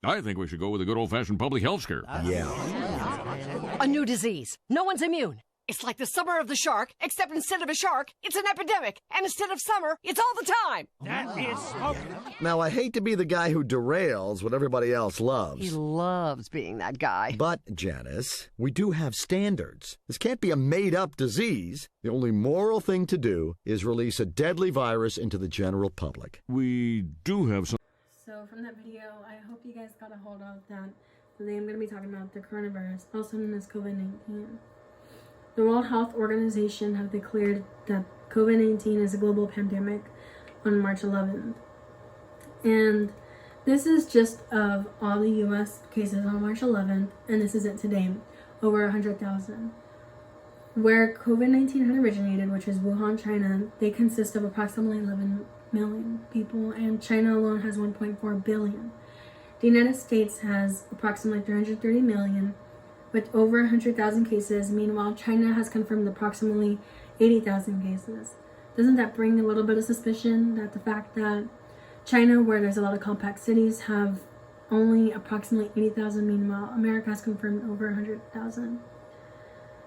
I think we should go with a good old-fashioned public health scare. A new disease. No one's immune. It's like the summer of the shark, except instead of a shark, it's an epidemic. And instead of summer, it's all the time. That is smoking. Now, I hate to be the guy who derails what everybody else loves. He loves being that guy. But, Janice, we do have standards. This can't be a made-up disease. The only moral thing to do is release a deadly virus into the general public. We do have some... So from that video, I hope you guys got a hold of that. Today I'm going to be talking about the coronavirus, also known as COVID-19. The World Health Organization have declared that COVID-19 is a global pandemic on March 11th. And this is just of all the U.S. cases on March 11th, and this is it today, over 100,000. Where COVID-19 had originated, which is Wuhan, China, they consist of approximately 11 million people, and China alone has 1.4 billion. The United States has approximately 330 million, with over 100,000 cases. Meanwhile, China has confirmed approximately 80,000 cases. Doesn't that bring a little bit of suspicion that the fact that China, where there's a lot of compact cities, have only approximately 80,000, meanwhile America has confirmed over 100,000.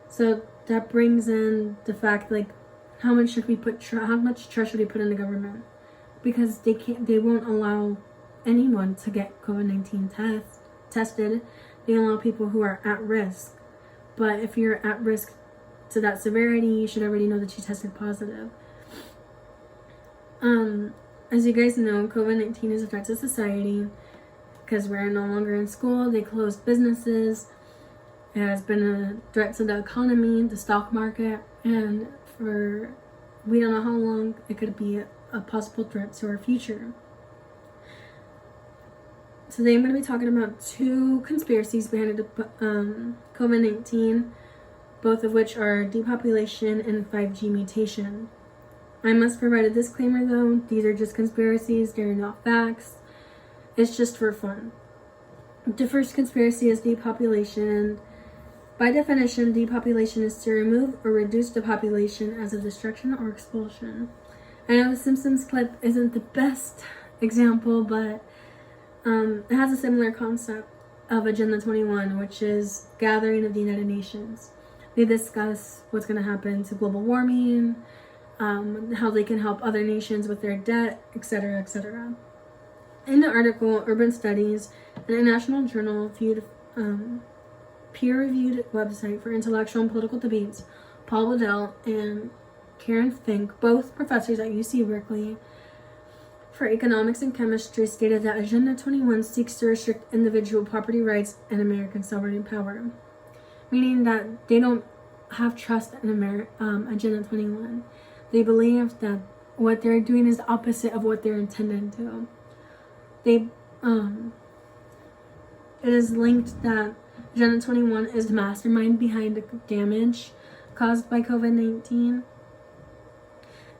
So that brings in the fact, like, how much trust should we put in the government? Because they won't allow anyone to get COVID-19 tested. They allow people who are at risk. But if you're at risk to that severity, you should already know that you tested positive. As you guys know, COVID-19 is a threat to society because we're no longer in school. They closed businesses. It has been a threat to the economy, the stock market, and for we don't know how long it could be a possible threat to our future. Today I'm going to be talking about two conspiracies behind COVID-19, both of which are depopulation and 5G mutation. I must provide a disclaimer though, these are just conspiracies, they're not facts, it's just for fun. The first conspiracy is depopulation, and by definition, depopulation is to remove or reduce the population as a destruction or expulsion. I know the Simpsons clip isn't the best example, but it has a similar concept of Agenda 21, which is gathering of the United Nations. They discuss what's going to happen to global warming, how they can help other nations with their debt, etc., etc. In the article, Urban Studies, an international journal peer-reviewed website for intellectual and political debates, Paul Waddell and Karen Fink, both professors at UC Berkeley, for economics and chemistry, stated that Agenda 21 seeks to restrict individual property rights and American sovereign power, meaning that they don't have trust in Agenda 21. They believe that what they're doing is the opposite of what they're intended to. It is linked that Agenda 21 is the mastermind behind the damage caused by COVID-19.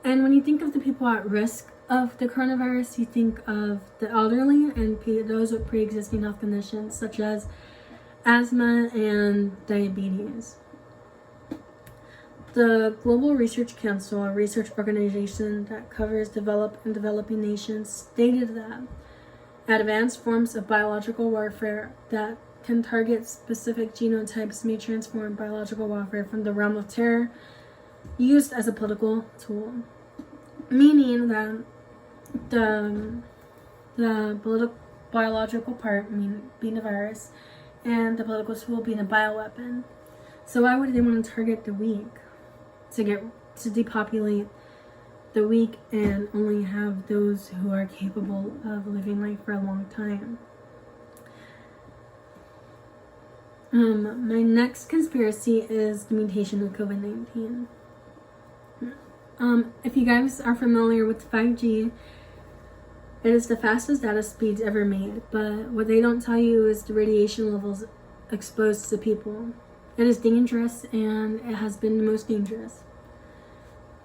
And when you think of the people at risk of the coronavirus, you think of the elderly and those with pre-existing health conditions such as asthma and diabetes. The Global Research Council, a research organization that covers developed and developing nations, stated that advanced forms of biological warfare that can target specific genotypes may transform biological warfare from the realm of terror used as a political tool. Meaning that the biological part being a virus and the political tool being a bioweapon. So why would they want to target the weak? To depopulate the weak and only have those who are capable of living life for a long time. My next conspiracy is the mutation of COVID-19. If you guys are familiar with 5G, it is the fastest data speeds ever made, but what they don't tell you is the radiation levels exposed to people. It is dangerous, and it has been the most dangerous.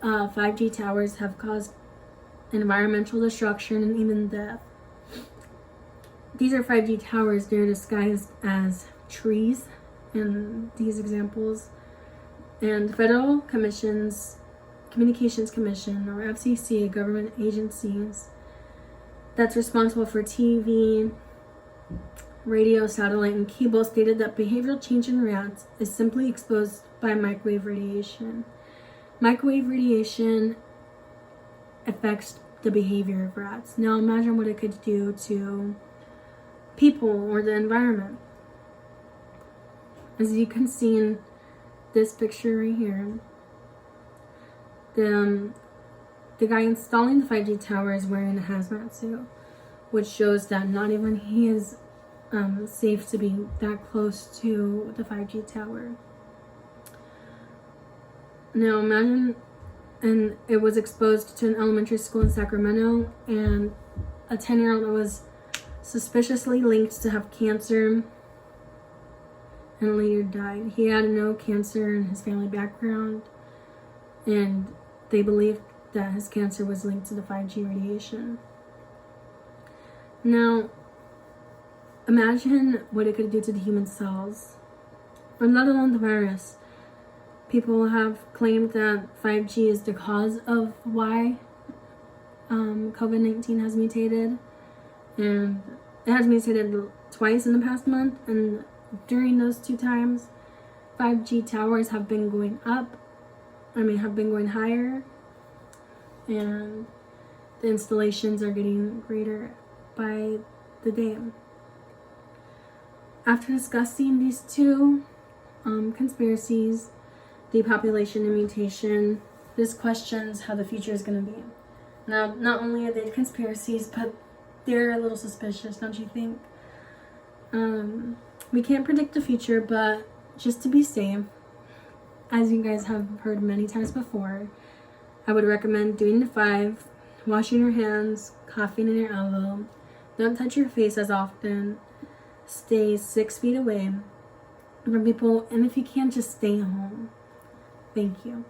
5G towers have caused environmental destruction and even death. These are 5G towers. They're disguised as trees in these examples. And Federal Commissions, Communications Commission, or FCC, government agencies that's responsible for TV, Radio, Satellite, and Cable stated that behavioral change in rats is simply exposed by microwave radiation. Microwave radiation affects the behavior of rats. Now imagine what it could do to people or the environment. As you can see in this picture right here, the guy installing the 5G tower is wearing a hazmat suit, which shows that not even he is safe to be that close to the 5G tower. Now imagine, and it was exposed to an elementary school in Sacramento, and a 10-year-old was suspiciously linked to have cancer and later died. He had no cancer in his family background, and they believed that his cancer was linked to the 5G radiation. Now, imagine what it could do to the human cells, or let alone the virus. People have claimed that 5G is the cause of why COVID-19 has mutated, and it has mutated twice in the past month, and during those 2 times, 5G towers have been going up, have been going higher, and the installations are getting greater by the day. After discussing these 2 conspiracies, depopulation and mutation, this questions how the future is going to be. Now, not only are they conspiracies, but they're a little suspicious, don't you think? We can't predict the future, but just to be safe, as you guys have heard many times before, I would recommend doing the 5, washing your hands, coughing in your elbow, don't touch your face as often, stay 6 feet away from people, and if you can, just stay home. Thank you.